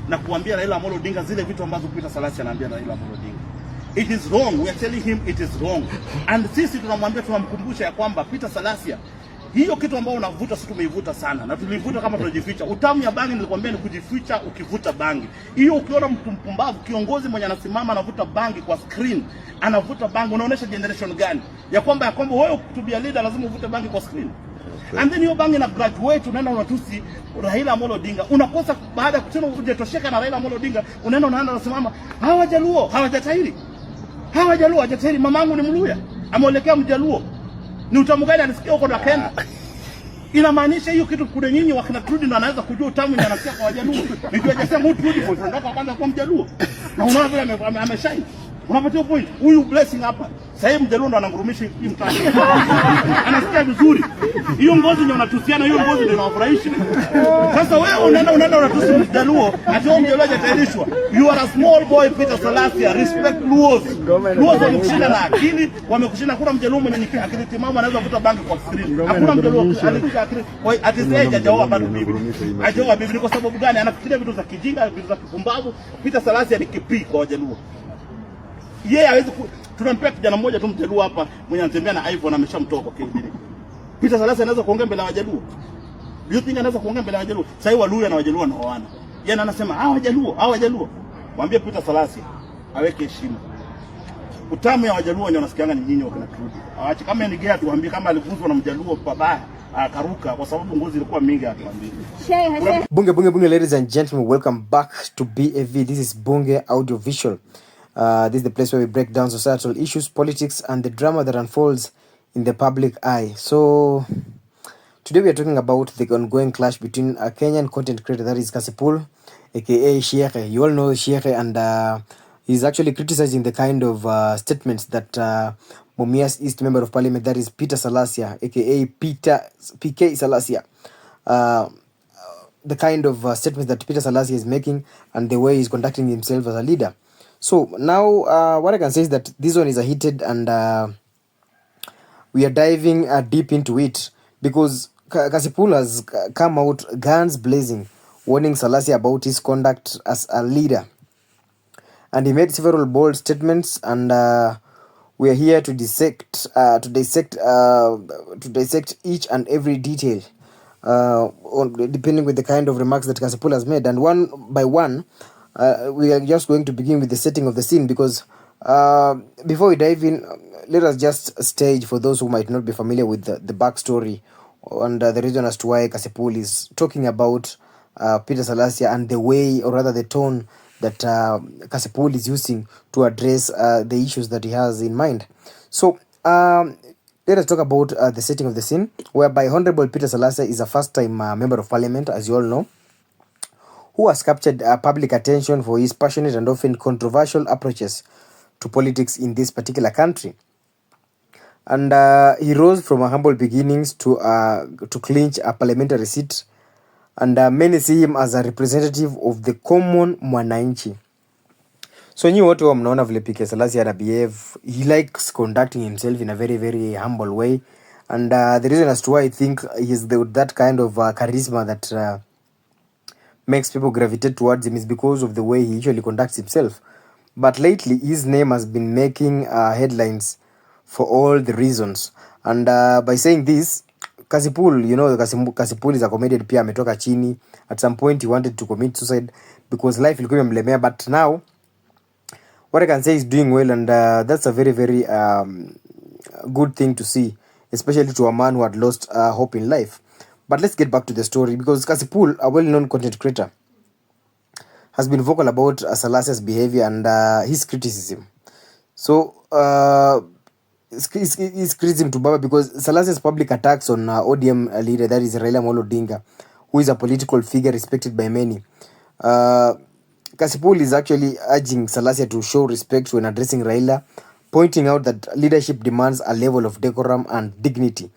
na kuambia Raila Odinga zile vitu ambazo Peter Salasya anaambia Raila Odinga. It is wrong. We are telling him it is wrong. And sisi tunamwambia, tunamkumbusha ya kwamba Peter Salasya, hiyo kitu ambao unavuta sisi tumeivuta sana na tulivuta kama tunajificha. Utamu ya bangi nilikwambia ni kujificha ukivuta bangi. Hiyo ukiona mtu mpumbavu, kiongozi mwenye anasimama anavuta bangi kwa screen, anavuta bangi, unaonesha generation gani? Ya kwamba wewe to be a leader lazima uvute bangi kwa screen. Okay. And then hiyo bangi na graduate unaenda unatusi Raila Odinga. Unakosa baada ya kusema hujatosheka na Raila Odinga, unaenda unasimama hawajaluo, hawajatairi. Hawajaluo, hawajatairi. Mamangu ni Mluya, ameelekea Mjaluo. Ni utamu gani alisikia huko na Kenya? Inamaanisha hiyo kitu kule nyinyi wakina Trudi ndo anaweza kujua utamu na anasikia kwa Wajaluo. Nijua jasema mtu Trudi kwa sababu kwanza kwa Mjaluo. Na unaona vile ameshine. Unapatia point. Huyu blessing hapa. Sasa hivi Mjaluo ndo anangurumisha hii mtaani. Anasikia vizuri. Hiyo ngozi ndio unatusiana, hiyo ngozi ndio inawafurahisha. Sasa wewe unaenda unatusi Mjaluo, ati wewe Mjaluo hajatairishwa. You are a small boy Peter Salasya, respect Luos. Luos wamekushinda na akili, wamekushinda. Kuna Mjaluo mwenye akili timamu anaweza kuvuta bangi kwa screen. Hakuna Mjaluo alikuwa akili. Ati sasa hajaoa bado bibi. Hajaoa bibi kwa sababu gani? Anafikiria vitu za kijinga, vitu za kupumbavu. Peter Salasya ni kipi kwa Wajaluo? Yeye hawezi tunampea kijana mmoja tu Mjaluo hapa mwenye anatembea na iPhone ameshamtoa kwa kingine. Peter Salasya anaweza kuongea mbele ya Wajaluo. You think anaweza kuongea mbele ya Wajaluo? Sasa hivi Waluya na Wajaluo na wana. Yeye anasema Wajaluo. Mwambie Peter Salasya aweke heshima. Utamu ya Wajaluo ndio unasikianga ni nyinyi wakina Trudi. Aache kama ni gea tuambie kama aliguzwa na Mjaluo babaya akaruka kwa sababu ngozi ilikuwa mingi atuambie. Bunge, ladies and gentlemen, welcome back to BAV. This is Bunge Audio Visual. This is the place where we break down societal issues, politics, and the drama that unfolds in the public eye. So today we are talking about the ongoing clash between a Kenyan content creator, that is Cassypool, aka Sheikh. You all know Sheikh, and he's actually criticizing the kind of statements that Mumias East Member of Parliament, that is Peter Salasya, aka PK Salasya, the kind of statements that Peter Salasya is making and the way he's conducting himself as a leader. So now what I can say is that this one is a heated, and we are diving deep into it because Cassypool has come out guns blazing, warning Salasya about his conduct as a leader. And he made several bold statements, and we are here to dissect each and every detail, depending with the kind of remarks that Cassypool has made. And one by one, we are just going to begin with the setting of the scene because before we dive in, let us just stage for those who might not be familiar with the backstory and the reason as to why Cassypool is talking about Peter Salasya and the way, or rather the tone, that Cassypool is using to address the issues that he has in mind. So let us talk about the setting of the scene, whereby Honorable Peter Salasya is a first-time member of Parliament, as you all know, who has captured public attention for his passionate and often controversial approaches to politics in this particular country. And he rose from humble beginnings to clinch a parliamentary seat, and many see him as a representative of the common mwananchi. So nyi wote wa mnaona vile PK Salasya ana behave, he likes conducting himself in a very, very humble way. And the reason as to why I think he's that kind of charisma that makes people gravitate towards him is because of the way he usually conducts himself. But lately, his name has been making headlines for all the reasons. And by saying this, Cassypool, you know, Cassypool is a comedian, pia ametoka chini. At some point, he wanted to commit suicide because life ilikuwa imemlemea. But now, what I can say is doing well, and that's a very, very good thing to see, especially to a man who had lost hope in life. But let's get back to the story, because Cassypool, a well-known content creator, has been vocal about Salasya's behavior and his criticism. So, his criticism to Baba, because Salasya's public attacks on ODM leader, that is Raila Odinga, who is a political figure respected by many. Cassypool is actually urging Salasya to show respect when addressing Raila, pointing out that leadership demands a level of decorum and dignity.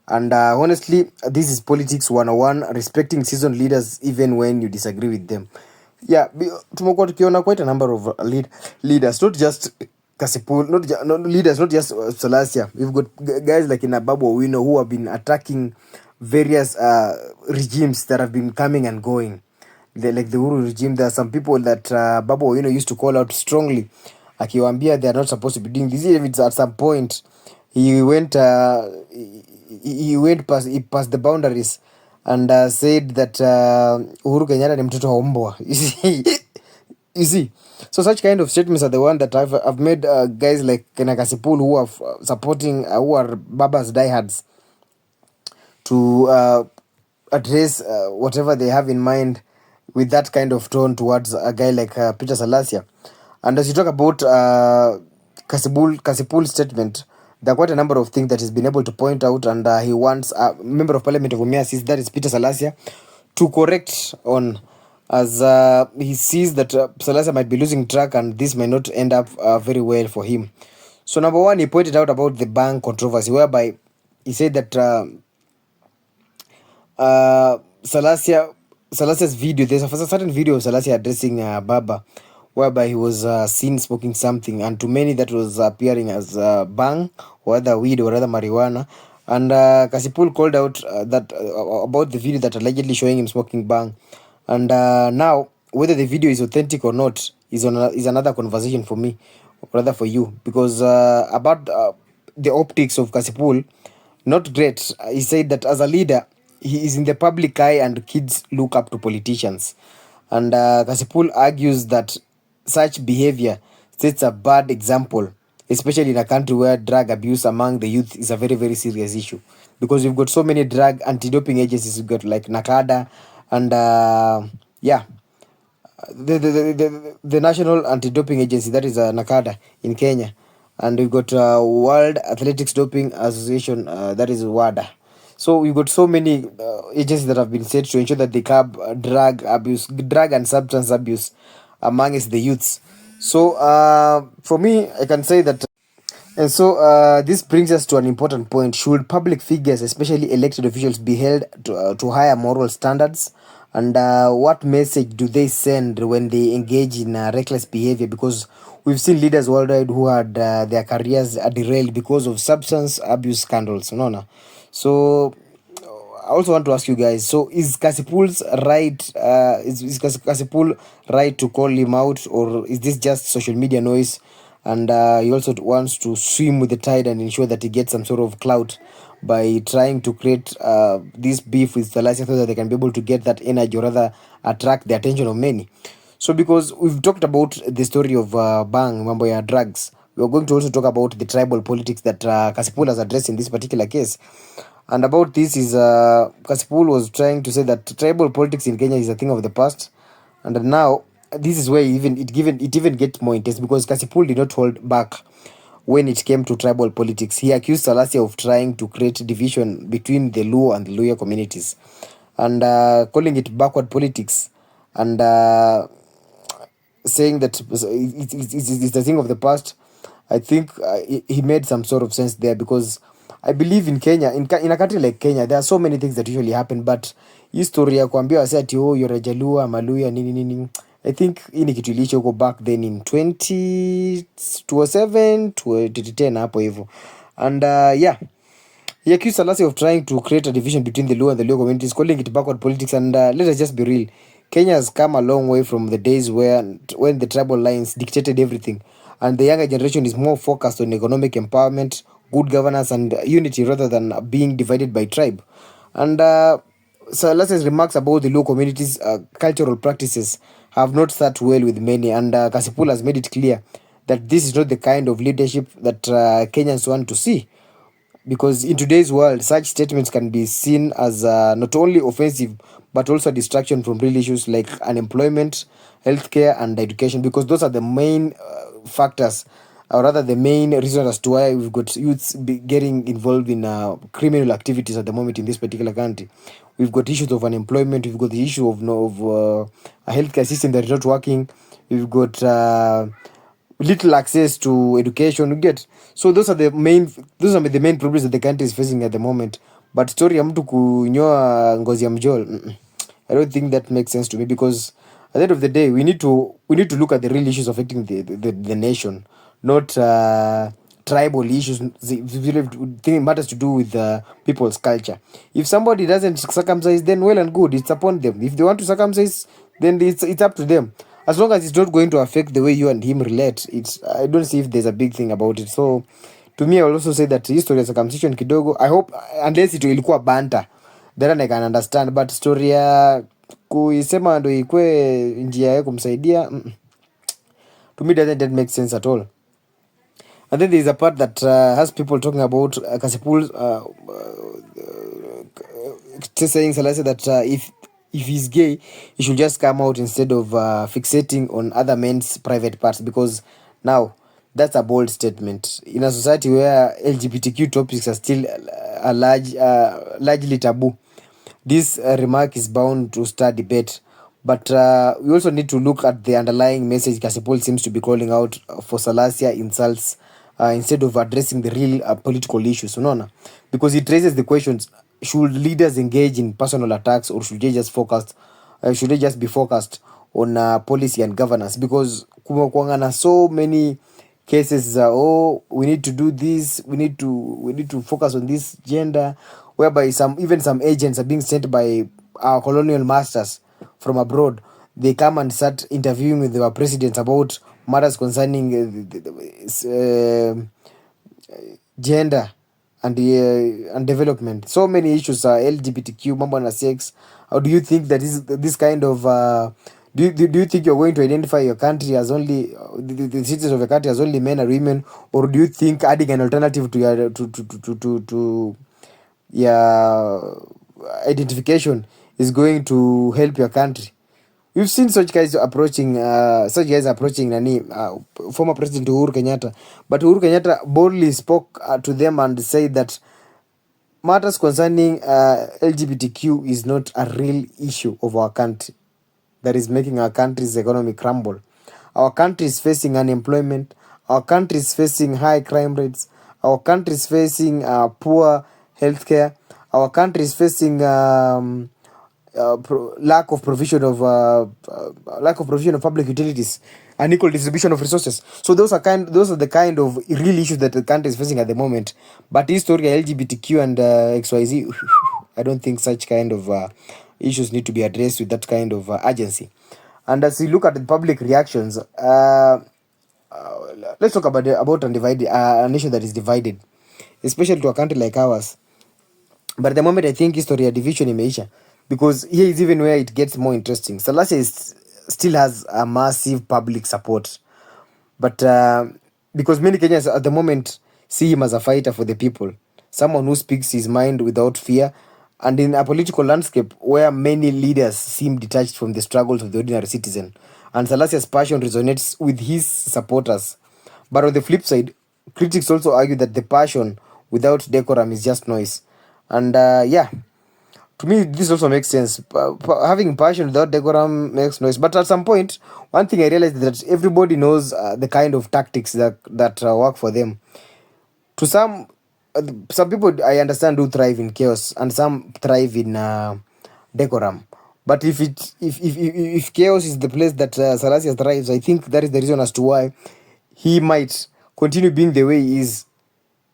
And honestly, this is politics 101, respecting seasoned leaders even when you disagree with them. Yeah, tumekuwa tukiona quite a number of leaders, not just Cassypool, leaders, not just Salasya. We've got guys like Babu Owino who have been attacking various regimes that have been coming and going. like the Uhuru regime, there are some people that Babu Owino used to call out strongly, akiwaambia they are not supposed to be doing this. Even at some point, he went he passed the boundaries and said that Uhuru Kenyatta ni mtoto wa mbwa. You see, so such kind of statements are the one that I've made guys like Cassypool who are supporting who are Baba's diehards to address whatever they have in mind with that kind of tone towards a guy like Peter Salasya. And as you talk about Cassypool's statement, there are quite a number of things that he's been able to point out, and he wants a member of parliament of Mumias, that is Peter Salasya, to correct on, as he sees that Salasya might be losing track and this might not end up very well for him. So number one, he pointed out about the bhang controversy, whereby he said that Salasya's video, there's a certain video of Salasya addressing Baba, whereby he was seen smoking something, and to many that was appearing as bhang, or other weed, or other marijuana. And Cassypool called out that about the video that allegedly showing him smoking bhang. And now, whether the video is authentic or not is another conversation for me, or rather for you, because about the optics of Cassypool, not great. He said that as a leader, he is in the public eye and kids look up to politicians. And Cassypool argues that such behavior sets a bad example, especially in a country where drug abuse among the youth is a very, very serious issue. Because we've got so many drug anti-doping agencies. We've got like Nakada and the National Anti-Doping Agency, that is Nakada in Kenya. And we've got World Athletics Doping Association, that is WADA. So we've got so many agencies that have been set to ensure that they curb drug abuse, drug and substance abuse amongst the youths. So for me, I can say that. And so this brings us to an important point. Should public figures, especially elected officials, be held to higher moral standards? And what message do they send when they engage in reckless behavior? Because we've seen leaders worldwide who had their careers derailed because of substance abuse scandals. No. So I also want to ask you guys, so is Cassypool's right, is Cassypool right to call him out, or is this just social media noise? And he also wants to swim with the tide and ensure that he gets some sort of clout by trying to create this beef with Salasya so that they can be able to get that energy, or rather attract the attention of many. So because we've talked about the story of bhang, mambo ya drugs, we're going to also talk about the tribal politics that Cassypool has addressed in this particular case. And about this is Cassypool was trying to say that tribal politics in Kenya is a thing of the past, and now this is where it even gets more intense, because Cassypool did not hold back when it came to tribal politics. He accused Salasya of trying to create division between the Luo and Luhya communities, and calling it backward politics, and saying that it's a thing of the past. I think he made some sort of sense there, because I believe in Kenya, in a country like Kenya, there are so many things that usually happen, but hii story ya kuambia wase ati you're a Jaluo, Maluya, nini, I think hii ni kitu ilicho go back then in 2007 to 2010 hapo hivyo. And he accused Salasya of trying to create a division between the Luo and the Luo communities, calling it backward politics. And let us just be real, Kenya has come a long way from the days when the tribal lines dictated everything, and the younger generation is more focused on economic empowerment, good governance, and unity rather than being divided by tribe. And Salasya's remarks about the Luo communities' cultural practices have not sat well with many, and Cassypool has made it clear that this is not the kind of leadership that Kenyans want to see. Because in today's world, such statements can be seen as not only offensive, but also a distraction from real issues like unemployment, healthcare, and education, because those are the main factors, or rather the main reason as to why we've got youths getting involved in criminal activities at the moment in this particular country. We've got issues of unemployment, we've got the issue of a healthcare system that is not working, we've got little access to education, you get. So those are the main problems that the country is facing at the moment. But story ya mtu kunyoa ngozi ya mjol, I don't think that makes sense to me, because at the end of the day, we need to look at the real issues affecting the nation, not tribal issues. The thing matters to do with people's culture. If somebody doesn't circumcise, then well and good, it's upon them. If they want to circumcise, then it's up to them. As long as it's not going to affect the way you and him relate, I don't see if there's a big thing about it. So to me, I will also say that history ya circumcision kidogo, I hope, unless it ilikuwa banter, then I can understand, but story ya kuisema ndo ikwe njia ya kumsaidia, to me doesn't make sense at all. And then there's a part that has people talking about Cassypools saying Salasya that if he's gay, he should just come out instead of fixating on other men's private parts, because now that's a bold statement in a society where LGBTQ topics are still largely taboo. This remark is bound to start debate, but we also need to look at the underlying message Cassypool seems to be calling out for Salasya insults instead of addressing the real political issues, unaona, because it raises the questions: should leaders engage in personal attacks, or should they just be focused on policy and governance? Because kumekuanga na so many cases, we need to do this, we need to focus on this gender, whereby some agents are being sent by our colonial masters from abroad. They come and start interviewing with our presidents about matters concerning gender and development. So many issues are LGBTQ, mambo na sex. How do you think that this kind of do you think you're going to identify your country as only the citizens of your country as only men and women, or do you think adding an alternative to your your identification is going to help your country? We've seen such guys approaching nani, former President Uhuru Kenyatta, but Uhuru Kenyatta boldly spoke to them and said that matters concerning LGBTQ is not a real issue of our country that is making our country's economy crumble. Our country is facing unemployment. Our country is facing high crime rates. Our country is facing poor healthcare. Our country is facing lack of provision of public utilities, unequal distribution of resources. So those are the kind of real issues that the country is facing at the moment. But historically, LGBTQ and XYZ, I don't think such kind of issues need to be addressed with that kind of urgency. And as we look at the public reactions, let's talk about a nation that is divided, especially to a country like ours. But at the moment, I think history of division imeisha, because here is even where it gets more interesting. Salasya still has a massive public support, but because many Kenyans at the moment see him as a fighter for the people, someone who speaks his mind without fear, and in a political landscape where many leaders seem detached from the struggles of the ordinary citizen, and Salasya's passion resonates with his supporters. But on the flip side, critics also argue that the passion without decorum is just noise. And to me, this also makes sense. Having passion without decorum makes noise. But at some point, one thing I realized is that everybody knows the kind of tactics that work for them. To some people, I understand, do thrive in chaos, and some thrive in decorum. But if chaos is the place that Salasya thrives, I think that is the reason as to why he might continue being the way he is,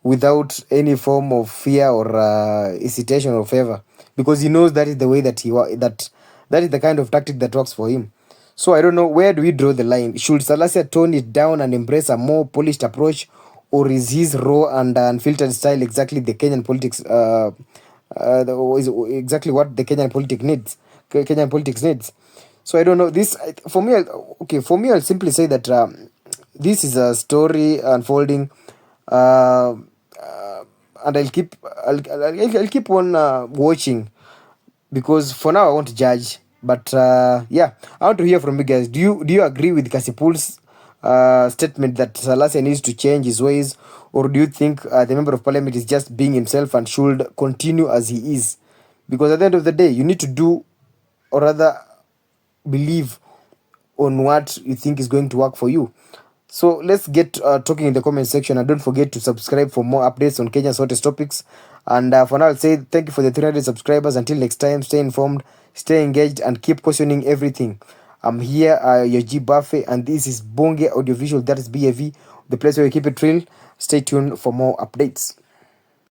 without any form of fear or hesitation or favor, because he knows that is the way that that is the kind of tactic that works for him. So I don't know, where do we draw the line? Should Salasya tone it down and embrace a more polished approach, or is his raw and unfiltered style exactly the Kenyan politics is exactly what the Kenyan politics needs? So I don't know. This for me, I'll simply say that this is a story unfolding, and I'll keep on watching, because for now I want to judge. But yeah, I want to hear from you guys. Do you agree with Cassypool's statement that Salasya needs to change his ways, or do you think the member of parliament is just being himself and should continue as he is? Because at the end of the day, you need to do, or rather believe, on what you think is going to work for you. So let's get talking in the comment section, and don't forget to subscribe for more updates on Kenya's hottest topics. And for now, I'll say thank you for the 300 subscribers. Until next time, stay informed, stay engaged, and keep questioning everything. I'm here, your G Buffet, and this is Bonge Audiovisual, that is BAV, the place where we keep it real. Stay tuned for more updates.